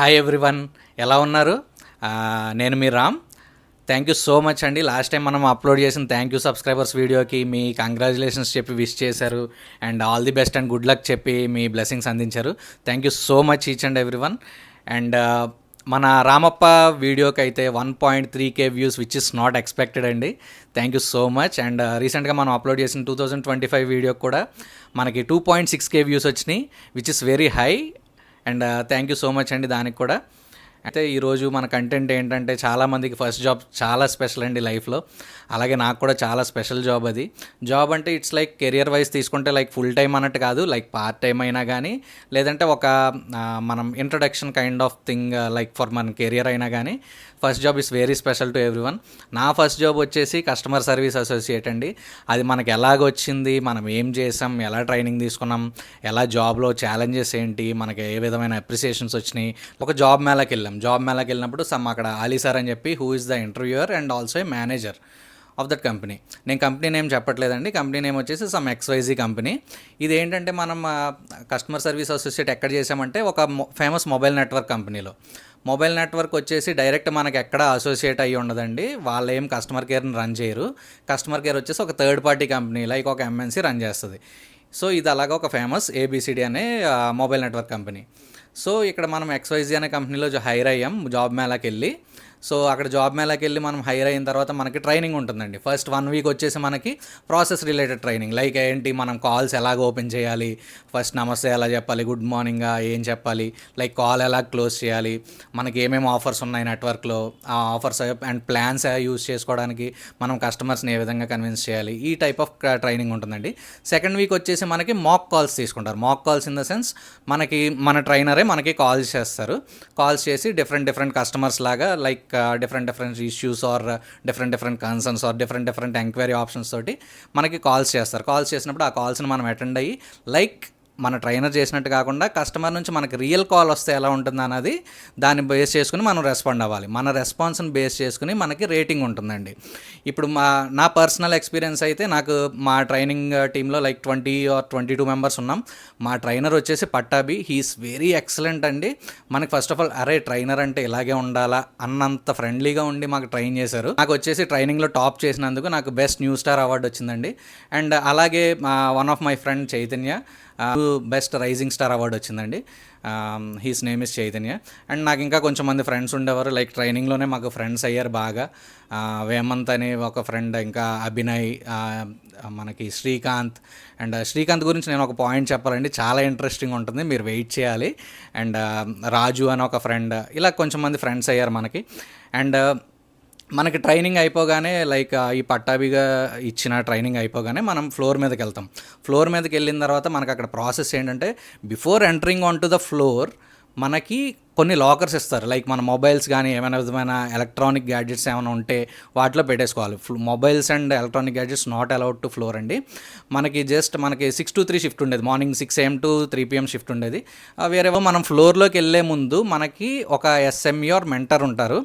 Hi everyone, ఎలా ఉన్నారు? నేను మీ Ram. Thank you so much అండి. లాస్ట్ టైం మనం అప్లోడ్ చేసిన థ్యాంక్ యూ సబ్స్క్రైబర్స్ వీడియోకి మీ కంగ్రాచులేషన్స్ చెప్పి విష్ చేశారు and all the best and good luck చెప్పి మీ బ్లెస్సింగ్స్ అందించారు. Thank you so much each and everyone. And మన రామప్ప వీడియోకి అయితే 1.3K views which is not expected అండి. Thank you so much. And రీసెంట్గా మనం అప్లోడ్ చేసిన 2025 వీడియోకి కూడా మనకి 2.6K వ్యూస్ వచ్చినాయి which is very high. And thank you so much అండి దానికి కూడా. అయితే ఈరోజు మన కంటెంట్ ఏంటంటే, చాలామందికి ఫస్ట్ జాబ్ చాలా స్పెషల్ అండి లైఫ్లో. అలాగే నాకు కూడా చాలా స్పెషల్ జాబ్ అది. జాబ్ అంటే ఇట్స్ లైక్ కెరియర్ వైజ్ తీసుకుంటే లైక్ ఫుల్ టైం అన్నట్టు కాదు, లైక్ పార్ట్ టైం అయినా కానీ, లేదంటే ఒక మనం introduction kind of thing like for మన కెరియర్ అయినా కానీ first job is very special to everyone. నా ఫస్ట్ జాబ్ వచ్చేసి కస్టమర్ సర్వీస్ అసోసియేట్ అండి. అది మనకి ఎలాగొచ్చింది, మనం ఏం చేసాం, ఎలా ట్రైనింగ్ తీసుకున్నాం, ఎలా జాబ్లో ఛాలెంజెస్ ఏంటి, మనకి ఏ విధమైన అప్రిసియేషన్స్ వచ్చినాయి. ఒక జాబ్ మేళకి వెళ్ళినప్పుడు అక్కడ ఆలీ సార్ అని చెప్పి who is the interviewer and also a manager of that company. నేను కంపెనీ నేమ్ చెప్పట్లేదండి, కంపెనీ నేమ్ వచ్చేసి సమ్ XYZ కంపెనీ. ఇది ఏంటంటే, మనం కస్టమర్ సర్వీస్ అసోసియేట్ ఎక్కడ చేసామంటే ఒక ఫేమస్ మొబైల్ నెట్వర్క్ కంపెనీలో. మొబైల్ నెట్వర్క్ వచ్చేసి డైరెక్ట్ మనకి ఎక్కడ అసోసియేట్ అయ్యి ఉండదండి. వాళ్ళు ఏం కస్టమర్ కేర్ని రన్ చేయరు. కస్టమర్ కేర్ వచ్చేసి ఒక థర్డ్ పార్టీ కంపెనీ లైక్ ఒక MNC రన్ చేస్తుంది. సో ఇది అలాగా ఒక ఫేమస్ ABCD అనే మొబైల్ నెట్వర్క్ కంపెనీ. సో ఇక్కడ మనం XYZ అనే కంపెనీలో హైర్ అయ్యాం జాబ్ మేళకి వెళ్ళి. సో అక్కడ జాబ్ మేళకి వెళ్ళి మనం హైర్ అయిన తర్వాత మనకి ట్రైనింగ్ ఉంటుందండి. ఫస్ట్ 1 వీక్ వచ్చేసి మనకి ప్రాసెస్ రిలేటెడ్ ట్రైనింగ్, లైక్ ఏంటి, మనం కాల్స్ ఎలాగ ఓపెన్ చేయాలి, ఫస్ట్ నమస్తే ఎలా చెప్పాలి, గుడ్ మార్నింగ్ ఏం చెప్పాలి, లైక్ కాల్ ఎలా క్లోజ్ చేయాలి, మనకి ఏమేమి ఆఫర్స్ ఉన్నాయి నెట్వర్క్లో, ఆ ఆఫర్స్ అండ్ ప్లాన్స్ యూజ్ చేసుకోవడానికి మనం కస్టమర్స్ని ఏ విధంగా కన్విన్స్ చేయాలి, ఈ టైప్ ఆఫ్ ట్రైనింగ్ ఉంటుందండి. సెకండ్ వీక్ వచ్చేసి మనకి మాక్ కాల్స్ తీసుకుంటారు. Mock calls in the sense మనకి మన ట్రైనరే మనకి కాల్స్ చేస్తారు. కాల్స్ చేసి డిఫరెంట్ కస్టమర్స్ లాగా like different issues or different concerns or different enquiry options తోటి మనకి కాల్స్ చేస్తారు. కాల్స్ చేసినప్పుడు ఆ కాల్స్ని మనం అటెండ్ అయ్యి లైక్ మన ట్రైనర్ చేసినట్టు కాకుండా కస్టమర్ నుంచి మనకి రియల్ కాల్ వస్తే ఎలా ఉంటుంది అన్నది దాన్ని బేస్ చేసుకుని మనం రెస్పాండ్ అవ్వాలి. మన రెస్పాన్స్ని బేస్ చేసుకుని మనకి రేటింగ్ ఉంటుందండి. ఇప్పుడు నా పర్సనల్ ఎక్స్పీరియన్స్ అయితే, నాకు మా ట్రైనింగ్ టీంలో లైక్ 20 or 22 మెంబర్స్ ఉన్నాం. మా ట్రైనర్ వచ్చేసి పట్టాభి, హీఈస్ వెరీ ఎక్సలెంట్ అండి. మనకి ఫస్ట్ ఆఫ్ ఆల్ అరే ట్రైనర్ అంటే ఇలాగే ఉండాలా అన్నంత ఫ్రెండ్లీగా ఉండి మాకు ట్రైన్ చేశారు. నాకు వచ్చేసి ట్రైనింగ్లో టాప్ చేసినందుకు నాకు బెస్ట్ న్యూ స్టార్ అవార్డు వచ్చిందండి. అండ్ అలాగే one of my friend Chaitanya best rising star award వచ్చిందండి. He's name is Chaitanya. And నాకు ఇంకా కొంచెం మంది ఫ్రెండ్స్ ఉండేవారు, లైక్ ట్రైనింగ్లోనే మాకు ఫ్రెండ్స్ అయ్యారు బాగా. వేమంత్ అని ఒక ఫ్రెండ్, ఇంకా అభినయ్, మనకి శ్రీకాంత్. అండ్ శ్రీకాంత్ గురించి నేను ఒక పాయింట్ చెప్పాలండి, చాలా ఇంట్రెస్టింగ్ ఉంటుంది, మీరు వెయిట్ చేయాలి. అండ్ రాజు అని ఒక ఫ్రెండ్, ఇలా కొంచెం మంది ఫ్రెండ్స్ అయ్యారు మనకి. అండ్ మనకి ట్రైనింగ్ అయిపోగానే లైక్ ఈ పట్టాభిగా ఇచ్చిన ట్రైనింగ్ అయిపోగానే మనం ఫ్లోర్ మీదకి వెళ్తాం. ఫ్లోర్ మీదకి వెళ్ళిన తర్వాత మనకు అక్కడ ప్రాసెస్ ఏంటంటే, before entering on to the floor మనకి కొన్ని లాకర్స్ ఇస్తారు. లైక్ మన మొబైల్స్ కానీ ఏమైనా విధమైన ఎలక్ట్రానిక్ గ్యాడ్జెట్స్ ఏమైనా ఉంటే వాటిలో పెట్టేసుకోవాలి. Mobiles and electronic gadgets not allowed to floor అండి. మనకి 6 to 3 షిఫ్ట్ ఉండేది, morning 6 AM to 3 PM shift ఉండేది. వేరేవో మనం ఫ్లోర్లోకి వెళ్ళే ముందు మనకి ఒక SME ఆర్ మెంటర్ ఉంటారు.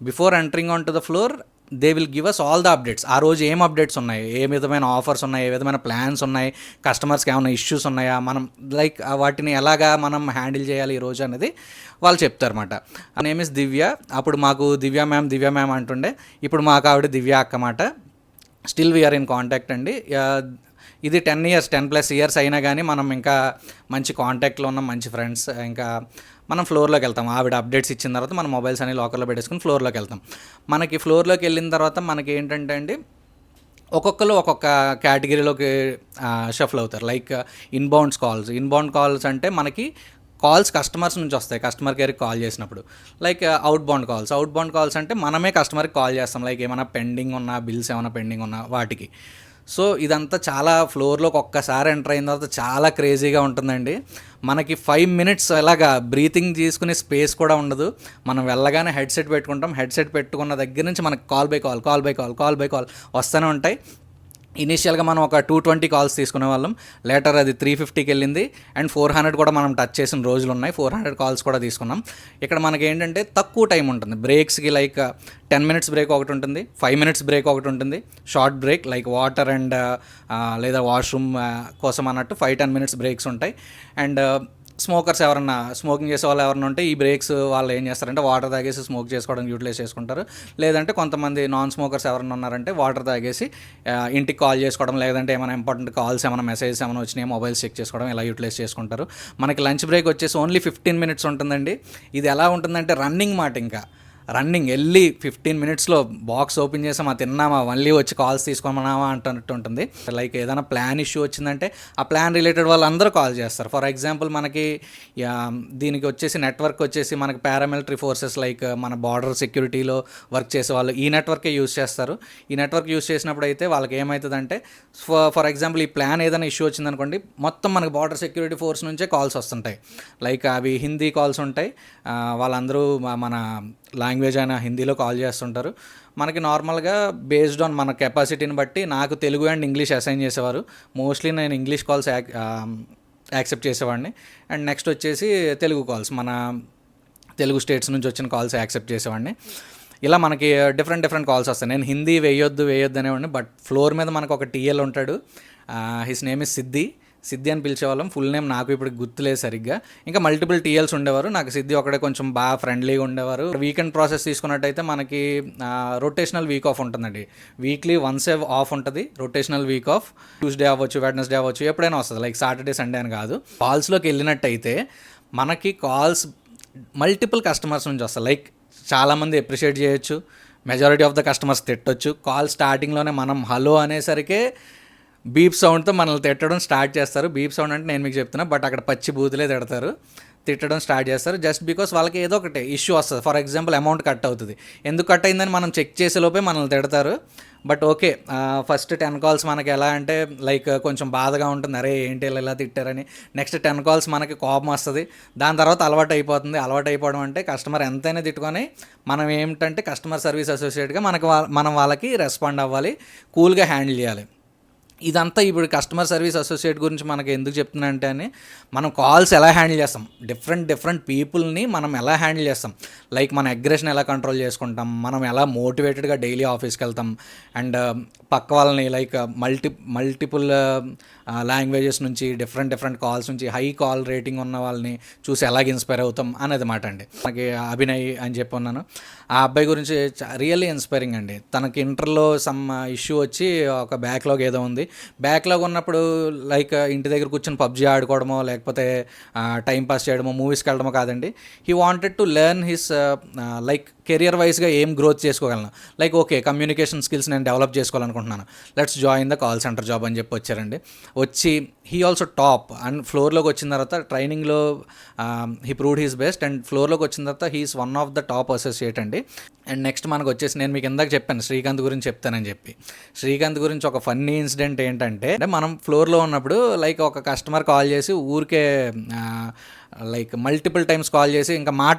Before entering on to the floor they will give us all the updates. ఆ రోజు ఏం అప్డేట్స్ ఉన్నాయి, ఏ విధమైన ఆఫర్స్ ఉన్నాయి, ఏ విధమైన ప్లాన్స్ ఉన్నాయి, కస్టమర్స్కి ఏమైనా ఇష్యూస్ ఉన్నాయా, మనం లైక్ వాటిని ఎలాగా మనం హ్యాండిల్ చేయాలి ఈ రోజు అనేది వాళ్ళు చెప్తారన్నమాట. ఆ నేమ్ ఇస్ దివ్య. అప్పుడు మాకు దివ్య మ్యామ్ అంటుండే, ఇప్పుడు మాకు ఆవిడ దివ్య అక్కమాట. స్టిల్ వీఆర్ ఇన్ కాంటాక్ట్ అండి. ఇది 10+ ఇయర్స్ అయినా కానీ మనం ఇంకా మంచి కాంటాక్ట్లో ఉన్నాం, మంచి ఫ్రెండ్స్. ఇంకా మనం ఫ్లోర్లోకి వెళ్తాం. ఆవిడ అప్డేట్స్ ఇచ్చిన తర్వాత మన మొబైల్స్ అన్ని లాకర్లో పెట్టేసుకుని ఫ్లోర్లోకి వెళ్తాం. మనకి ఫ్లోర్లోకి వెళ్ళిన తర్వాత మనకి ఏంటంటే అండి, ఒక్కొక్కరు ఒక్కొక్క కేటగిరీలోకి షఫల్ అవుతారు. లైక్ ఇన్బౌండ్ కాల్స్ అంటే మనకి కాల్స్ కస్టమర్స్ నుంచి వస్తాయి, కస్టమర్ కేర్కి కాల్ చేసినప్పుడు. లైక్ అవుట్ బౌండ్ కాల్స్ అంటే మనమే కస్టమర్కి కాల్ చేస్తాం, లైక్ ఏమైనా పెండింగ్ ఉన్నా, బిల్స్ ఏమైనా పెండింగ్ ఉన్నా వాటికి. సో ఇదంతా చాలా ఫ్లోర్లోకి ఒక్కసారి ఎంటర్ అయిన తర్వాత చాలా క్రేజీగా ఉంటుందండి. మనకి 5 minutes అలాగా బ్రీతింగ్ తీసుకునే స్పేస్ కూడా ఉండదు. మనం వెళ్ళగానే హెడ్సెట్ పెట్టుకుంటాం. హెడ్సెట్ పెట్టుకున్న దగ్గర నుంచి మనకి కాల్ బై కాల్ వస్తూనే ఉంటాయి. ఇనీషియల్గా మనం ఒక 220 కాల్స్ తీసుకునే వాళ్ళం, లేటర్ అది 350కి వెళ్ళింది. అండ్ 400 కూడా మనం టచ్ చేసిన రోజులు ఉన్నాయి. 400 కాల్స్ కూడా తీసుకున్నాం. ఇక్కడ మనకి ఏంటంటే తక్కువ టైం ఉంటుంది బ్రేక్స్కి, లైక్ 10 minutes బ్రేక్ ఒకటి ఉంటుంది, 5 minutes బ్రేక్ ఒకటి ఉంటుంది, short break like water and లేదా వాష్రూమ్ కోసం అన్నట్టు 5-10 minutes బ్రేక్స్ ఉంటాయి. అండ్ స్మోకర్స్ ఎవరన్నా, స్మోకింగ్ చేసే వాళ్ళు ఎవరన్నా ఉంటే ఈ బ్రేక్స్ వాళ్ళు ఏం చేస్తారంటే వాటర్ తాగేసి స్మోక్ చేసుకోవడానికి యూటిలైజ్ చేసుకుంటారు. లేదంటే కొంతమంది నాన్ స్మోకర్స్ ఎవరన్నా ఉన్నారంటే వాటర్ తాగేసి ఇంటికి కాల్ చేసుకోవడం, లేదంటే ఏమైనా ఇంపార్టెంట్ కాల్స్ ఏమైనా మెసేజెస్ ఏమైనా వచ్చినాయి మొబైల్స్ చెక్ చేసుకోవడం, ఇలా యూటిలైజ్ చేసుకుంటారు. మనకి లంచ్ బ్రేక్ వచ్చేసి ఓన్లీ 15 minutes ఉంటుందండి. ఇది ఎలా ఉంటుందంటే రన్నింగ్ మాట, ఇంకా రన్నింగ్ వెళ్ళి 15 minutesలో బాక్స్ ఓపెన్ చేసామా, తిన్నామా, మళ్ళీ వచ్చి కాల్స్ తీసుకోమన్నామా అంటున్నట్టు ఉంటుంది. లైక్ ఏదైనా ప్లాన్ ఇష్యూ వచ్చిందంటే ఆ ప్లాన్ రిలేటెడ్ వాళ్ళు అందరూ కాల్ చేస్తారు. ఫర్ ఎగ్జాంపుల్ మనకి దీనికి వచ్చేసి నెట్వర్క్ వచ్చేసి మనకి పారామిలిటరీ ఫోర్సెస్ లైక్ మన బార్డర్ సెక్యూరిటీలో వర్క్ చేసే వాళ్ళు ఈ నెట్వర్కే యూస్ చేస్తారు. ఈ నెట్వర్క్ యూస్ చేసినప్పుడు అయితే వాళ్ళకి ఏమవుతుందంటే ఫర్ ఎగ్జాంపుల్ ఈ ప్లాన్ ఏదైనా ఇష్యూ వచ్చిందనుకోండి, మొత్తం మనకి బార్డర్ సెక్యూరిటీ ఫోర్స్ నుంచే కాల్స్ వస్తుంటాయి. లైక్ అవి హిందీ కాల్స్ ఉంటాయి. వాళ్ళందరూ మన లాంగ్వేజ్ అయినా హిందీలో కాల్ చేస్తుంటారు. మనకి నార్మల్గా బేస్డ్ ఆన్ మన కెపాసిటీని బట్టి నాకు తెలుగు అండ్ ఇంగ్లీష్ అసైన్ చేసేవారు. మోస్ట్లీ నేను ఇంగ్లీష్ కాల్స్ యాక్సెప్ట్ చేసేవాడిని. అండ్ నెక్స్ట్ వచ్చేసి తెలుగు కాల్స్, మన తెలుగు స్టేట్స్ నుంచి వచ్చిన కాల్స్ యాక్సెప్ట్ చేసేవాడిని. ఇలా మనకి డిఫరెంట్ కాల్స్ వస్తాయి. నేను హిందీ వేయొద్దు అనేవాడిని. బట్ ఫ్లోర్ మీద మనకు ఒక టీఎల్ ఉంటాడు. హిస్ నేమ్ ఇస్ సిద్ధి అని పిలిచేవాళ్ళం. ఫుల్ నేమ్ నాకు ఇప్పుడు గుర్తులేదు సరిగ్గా. ఇంకా మల్టిపుల్ టీఎల్స్ ఉండేవారు. నాకు సిద్ధి ఒకటే కొంచెం బాగా ఫ్రెండ్లీగా ఉండేవారు. వీకెండ్ ప్రాసెస్ తీసుకున్నట్టయితే మనకి రొటేషనల్ వీక్ ఆఫ్ ఉంటుందండి. వీక్లీ వన్సే ఆఫ్ ఉంటుంది. రొటేషనల్ వీక్ ఆఫ్ ట్యూస్డే అవ్వచ్చు, వెడ్నెస్డే అవ్వచ్చు, ఎప్పుడైనా వస్తుంది. లైక్ సాటర్డే సండే అని కాదు. కాల్స్లోకి వెళ్ళినట్టయితే మనకి కాల్స్ మల్టిపుల్ కస్టమర్స్ నుంచి వస్తాయి. లైక్ చాలామంది అప్రిషియేట్ చేయొచ్చు, మెజారిటీ ఆఫ్ ద కస్టమర్స్ తిట్టొచ్చు. కాల్ స్టార్టింగ్లోనే మనం హలో అనేసరికి బీప్ సౌండ్తో మనల్ని తిట్టడం స్టార్ట్ చేస్తారు. బీప్ సౌండ్ అంటే నేను మీకు చెప్తున్నా, బట్ అక్కడ పచ్చి బూతులే తిట్టడం స్టార్ట్ చేస్తారు. జస్ట్ బికాస్ వాళ్ళకి ఏదో ఒకటి ఇష్యూ వస్తుంది. ఫర్ ఎగ్జాంపుల్ అమౌంట్ కట్ అవుతుంది. ఎందుకు కట్ అయిందని మనం చెక్ చేసే లోపే మనల్ని తిడతారు. బట్ ఓకే, ఫస్ట్ 10 calls మనకి ఎలా అంటే లైక్ కొంచెం బాధగా ఉంటుంది, అరే ఏంటి ఇలా తిట్టారని. నెక్స్ట్ 10 calls మనకి కోపం వస్తుంది. దాని తర్వాత అలవాటు అయిపోతుంది. అలవాటు అయిపోవడం అంటే కస్టమర్ ఎంతైనా తిట్టుకొని మనం ఏమిటంటే కస్టమర్ సర్వీస్ అసోసియేట్గా మనం వాళ్ళకి రెస్పాండ్ అవ్వాలి, కూల్గా హ్యాండిల్ చేయాలి. ఇదంతా ఇప్పుడు కస్టమర్ సర్వీస్ అసోసియేట్ గురించి మనకి ఎందుకు చెప్తున్నా అంటే అని, మనం కాల్స్ ఎలా హ్యాండిల్ చేస్తాం, డిఫరెంట్ పీపుల్ని మనం ఎలా హ్యాండిల్ చేస్తాం, లైక్ మన అగ్రెషన్ ఎలా కంట్రోల్ చేసుకుంటాం, మనం ఎలా మోటివేటెడ్గా డైలీ ఆఫీస్కి వెళ్తాం, అండ్ పక్క వాళ్ళని లైక్ మల్టిపుల్ లాంగ్వేజెస్ నుంచి డిఫరెంట్ కాల్స్ నుంచి హై కాల్ రేటింగ్ ఉన్న వాళ్ళని చూసి ఎలాగ ఇన్స్పైర్ అవుతాం అనేది మాట అండి. మనకి అభినయ్ అని చెప్పి ఉన్నాను. ఆ అబ్బాయి గురించి రియల్లీ ఇన్స్పైరింగ్ అండి. తనకి ఇంటర్లో సమ్ ఇష్యూ వచ్చి ఒక బ్యాక్లాగ్ ఏదో ఉంది. బ్యాక్లాగ్ ఉన్నప్పుడు లైక్ ఇంటి దగ్గర కూర్చొని పబ్జీ ఆడుకోవడమో లేకపోతే టైం పాస్ చేయడమో మూవీస్కి వెళ్ళడమో కాదండి. He wanted to learn his like career వైజ్గా ఏం గ్రోత్ చేసుకోగలను, లైక్ ఓకే కమ్యూనికేషన్ స్కిల్స్ నేను డెవలప్ చేసుకోవాలనుకుంటున్నాను, let's join the call centre job అని చెప్పి వచ్చారండి. వచ్చి హీ ఆల్సో టాప్ అండ్ ఫ్లోర్లోకి వచ్చిన తర్వాత ట్రైనింగ్లో he proved his best and ఫ్లోర్లోకి వచ్చిన తర్వాత he's one of the top associate అండి. అండ్ నెక్స్ట్ మనకు వచ్చేసి నేను మీకు ఇందాక చెప్పాను శ్రీకాంత్ గురించి చెప్తానని చెప్పి. శ్రీకాంత్ గురించి ఒక ఫన్నీ ఇన్సిడెంట్ ఏంటంటే, మనం ఫ్లోర్లో ఉన్నప్పుడు లైక్ ఒక కస్టమర్ కాల్ చేసి ఊరికే లైక్ మల్టిపుల్ టైమ్స్ కాల్ చేసి ఇంకా మాట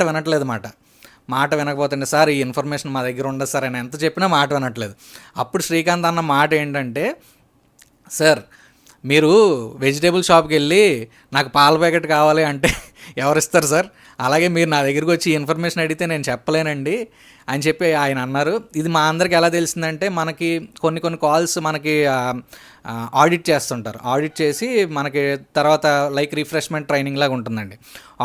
వినకపోతుండే, సార్ ఈ ఇన్ఫర్మేషన్ మా దగ్గర ఉండదు సార్ అని ఎంత చెప్పినా మాట వినట్లేదు. అప్పుడు శ్రీకాంత్ అన్న మాట ఏంటంటే, సార్ మీరు వెజిటేబుల్ షాప్కి వెళ్ళి నాకు పాల ప్యాకెట్ కావాలి అంటే ఎవరిస్తారు సార్, అలాగే మీరు నా దగ్గరికి వచ్చి ఇన్ఫర్మేషన్ అడిగితే నేను చెప్పలేనండి అని చెప్పి ఆయన అన్నారు. ఇది మా అందరికి ఎలా తెలిసిందంటే, మనకి కొన్ని కాల్స్ మనకి ఆడిట్ చేస్తుంటారు. ఆడిట్ చేసి మనకి తర్వాత లైక్ రిఫ్రెష్మెంట్ ట్రైనింగ్ లాగా ఉంటుందండి.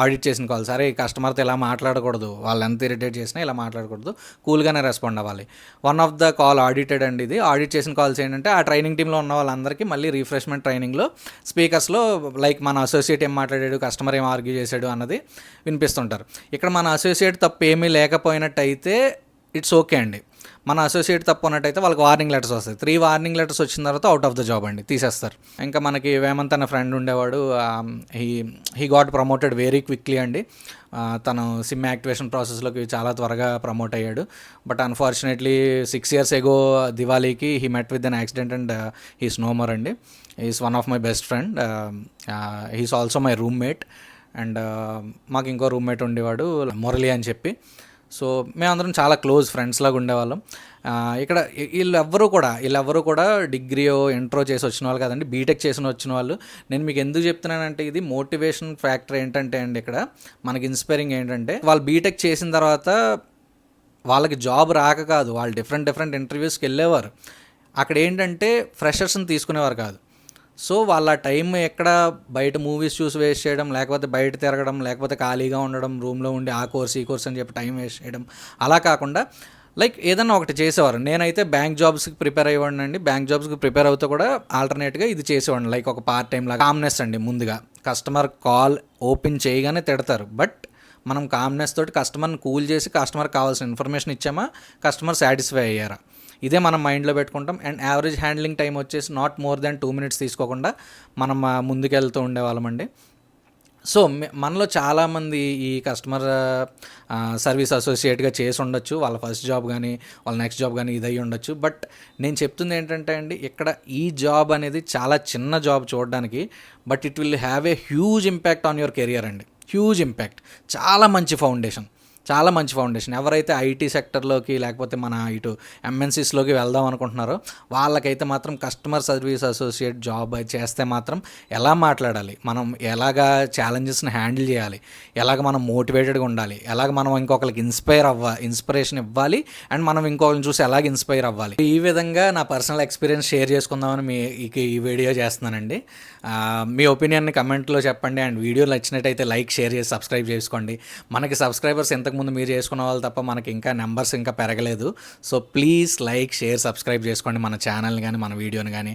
ఆడిట్ చేసిన కాల్స్, అరే కస్టమర్తో ఇలా మాట్లాడకూడదు, వాళ్ళు ఎంత ఇరిటేట్ చేసినా ఇలా మాట్లాడకూడదు, కూల్గానే రెస్పాండ్ అవ్వాలి. One of the call audited అండి. ఇది ఆడిట్ చేసిన కాల్స్ ఏంటంటే, ఆ ట్రైనింగ్ టీంలో ఉన్న వాళ్ళందరికీ మళ్ళీ రిఫ్రెష్మెంట్ ట్రైనింగ్లో స్పీకర్స్లో లైక్ మన అసోసియేట్ ఏం మాట్లాడాడు, కస్టమర్ ఏం ఆర్గ్యూ చేశాడు అన్నది వినిపిస్తుంటారు. ఇక్కడ మన అసోసియేట్ తప్పు ఏమీ లేకపోయినట్టయితే ఇట్స్ ఓకే అండి. మన అసోసియేట్ తప్పు ఉన్నట్టయితే వాళ్ళకి వార్నింగ్ లెటర్స్ వస్తాయి. 3 వార్నింగ్ లెటర్స్ వచ్చిన తర్వాత అవుట్ ఆఫ్ ద జాబ్ అండి, తీసేస్తారు. ఇంకా మనకి వేమంత్ అన్న ఫ్రెండ్ ఉండేవాడు, he got promoted very quickly అండి. తను సిమ్ యాక్టివేషన్ ప్రాసెస్లోకి చాలా త్వరగా ప్రమోట్ అయ్యాడు. బట్ అన్ఫార్చునేట్లీ 6 years ago దివాళీకి he met with an accident and he's no more అండి. He's one of my best friend. He's also my roommate. And మాకు ఇంకో రూమ్మేట్ ఉండేవాడు మురళి అని చెప్పి. సో మేమందరం చాలా క్లోజ్ ఫ్రెండ్స్ లాగా ఉండేవాళ్ళం. ఇక్కడ వీళ్ళెవ్వరూ కూడా డిగ్రీయో ఇంట్రో చేసి వచ్చిన వాళ్ళు కాదండి, బీటెక్ చేసిన వచ్చిన వాళ్ళు. నేను మీకు ఎందుకు చెప్తున్నానంటే, ఇది మోటివేషన్ ఫ్యాక్టర్ ఏంటంటే అండి, ఇక్కడ మనకి ఇన్స్పైరింగ్ ఏంటంటే, వాళ్ళు బీటెక్ చేసిన తర్వాత వాళ్ళకి జాబ్ రాక కాదు, వాళ్ళు డిఫరెంట్ ఇంటర్వ్యూస్కి వెళ్ళేవారు. అక్కడ ఏంటంటే ఫ్రెషర్స్ని తీసుకునేవారు కాదు. సో వాళ్ళ టైం ఎక్కడ బయట మూవీస్ చూసి వేస్ట్ చేయడం, లేకపోతే బయట తిరగడం, లేకపోతే ఖాళీగా ఉండడం, రూమ్లో ఉండి ఆ కోర్స్ ఈ కోర్స్ అని చెప్పి టైం వేస్ట్ చేయడం అలా కాకుండా లైక్ ఏదన్నా ఒకటి చేసేవారు. నేనైతే బ్యాంక్ జాబ్స్కి ప్రిపేర్ అయ్యేవాడిని అండి. బ్యాంక్ జాబ్స్కి ప్రిపేర్ అవుతూ కూడా ఆల్టర్నేట్గా ఇది చేసేవాడిని, లైక్ ఒక పార్ట్ టైం లాగా. కామ్నెస్ అండి, ముందుగా కస్టమర్ కాల్ ఓపెన్ చేయగానే తిడతారు, బట్ మనం కామ్నెస్ తోటి కస్టమర్ని కూల్ చేసి కస్టమర్కి కావాల్సిన ఇన్ఫర్మేషన్ ఇచ్చామా, కస్టమర్ సాటిస్ఫై అయ్యారా, ఇదే మనం మైండ్లో పెట్టుకుంటాం. అండ్ యావరేజ్ హ్యాండ్లింగ్ టైం వచ్చేసి నాట్ మోర్ దాన్ 2 minutes తీసుకోకుండా మనం ముందుకెళ్తూ ఉండేవాళ్ళమండి. సో మనలో చాలామంది ఈ కస్టమర్ సర్వీస్ అసోసియేట్గా చేసి ఉండొచ్చు, వాళ్ళ ఫస్ట్ జాబ్ కానీ వాళ్ళ నెక్స్ట్ జాబ్ కానీ ఇది అయ్యి ఉండొచ్చు. బట్ నేను చెప్తుంది ఏంటంటే అండి, ఇక్కడ ఈ జాబ్ అనేది చాలా చిన్న జాబ్ చూడడానికి, but it will have a huge impact on your career అండి. హ్యూజ్ ఇంపాక్ట్, చాలా మంచి ఫౌండేషన్, చాలా మంచి ఫౌండేషన్. ఎవరైతే ఐటీ సెక్టర్లోకి లేకపోతే మన ఇటు ఎంఎన్సీస్లోకి వెళ్దాం అనుకుంటున్నారో వాళ్ళకైతే మాత్రం కస్టమర్ సర్వీస్ అసోసియేట్ జాబ్ చేస్తే మాత్రం ఎలా మాట్లాడాలి, మనం ఎలాగా ఛాలెంజెస్ని హ్యాండిల్ చేయాలి, ఎలాగ మనం మోటివేటెడ్గా ఉండాలి, ఎలాగ మనం ఇంకొకరికి ఇన్స్పిరేషన్ ఇవ్వాలి, అండ్ మనం ఇంకొకరిని చూసి ఎలాగ ఇన్స్పైర్ అవ్వాలి, ఈ విధంగా నా పర్సనల్ ఎక్స్పీరియన్స్ షేర్ చేసుకుందామని మీకు ఈ వీడియో చేస్తున్నానండి. మీ ఒపీనియన్ని కమెంట్లో చెప్పండి, అండ్ వీడియో నచ్చినట్టయితే లైక్, షేర్ చేసి సబ్స్క్రైబ్ చేసుకోండి. మనకి సబ్స్క్రైబర్స్ ఇంతకుముందు మీరు చేసుకున్న వాళ్ళు తప్ప మనకి ఇంకా నెంబర్స్ ఇంకా పెరగలేదు. So please like, share, subscribe చేసుకోండి మన ఛానల్ని కానీ మన వీడియోని కానీ.